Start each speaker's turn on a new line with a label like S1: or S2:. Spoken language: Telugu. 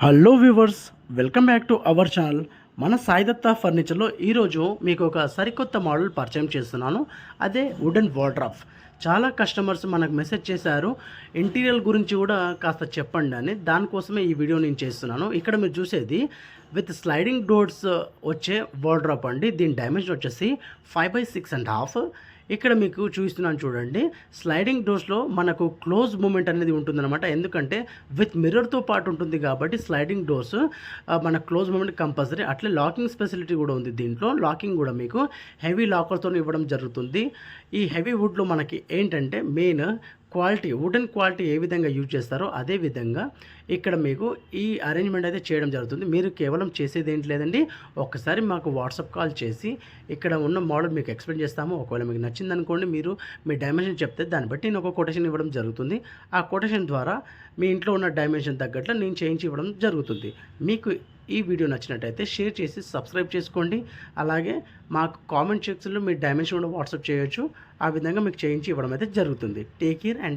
S1: Hello viewers, welcome back to our channel. మన సాయిదత్త ఫర్నిచర్లో ఈరోజు మీకు ఒక సరికొత్త మోడల్ పరిచయం చేస్తున్నాను. అదే వుడెన్ వార్డ్రాప్. చాలా కస్టమర్స్ మనకు మెసేజ్ చేశారు, ఇంటీరియర్ గురించి కూడా కాస్త చెప్పండి అని. దానికోసమే ఈ వీడియో నేను చేస్తున్నాను. ఇక్కడ మీరు చూసేది విత్ స్లైడింగ్ డోర్స్ వచ్చే వార్డ్రాప్ అండి. దీని డైమెన్షన్ వచ్చేసి 5x6.5. ఇక్కడ మీకు చూపిస్తున్నాను చూడండి. స్లైడింగ్ డోర్స్లో మనకు క్లోజ్ మూమెంట్ అనేది ఉంటుందన్నమాట. ఎందుకంటే విత్ మిర్రర్తో పాటు ఉంటుంది కాబట్టి స్లైడింగ్ డోర్స్ మన క్లోజ్ మూమెంట్ కంపల్సరీ. అట్లే లాకింగ్ ఫెసిలిటీ కూడా ఉంది దీంట్లో. లాకింగ్ కూడా మీకు హెవీ లాకర్తో ఇవ్వడం జరుగుతుంది. ఈ హెవీ వుడ్లో మనకి ఏంటంటే మెయిన్ క్వాలిటీ, వుడెన్ క్వాలిటీ ఏ విధంగా యూజ్ చేస్తారో అదే విధంగా ఇక్కడ మీకు ఈ అరేంజ్మెంట్ అయితే చేయడం జరుగుతుంది. మీరు కేవలం చేసేది ఏంటి లేదండి, ఒక్కసారి మాకు వాట్సాప్ కాల్ చేసి ఇక్కడ ఉన్న మోడల్ మీకు ఎక్స్ప్లెయిన్ చేస్తాము. ఒకవేళ మీకు నచ్చింది అనుకోండి, మీరు మీ డైమెన్షన్ చెప్తే దాన్ని బట్టి నేను ఒక కొటేషన్ ఇవ్వడం జరుగుతుంది. ఆ కొటేషన్ ద్వారా మీ ఇంట్లో ఉన్న డైమెన్షన్ తగ్గట్లు నేను చేయించి ఇవ్వడం జరుగుతుంది. మీకు ఈ వీడియో నచ్చినట్టయితే షేర్ చేసి సబ్స్క్రైబ్ చేసుకోండి. అలాగే మాకు కామెంట్ సెక్షన్లో మీ డైమెన్షన్ కూడా వాట్సాప్ చేయొచ్చు. ఆ విధంగా మీకు చేయించి ఇవ్వడం అయితే జరుగుతుంది. Take care and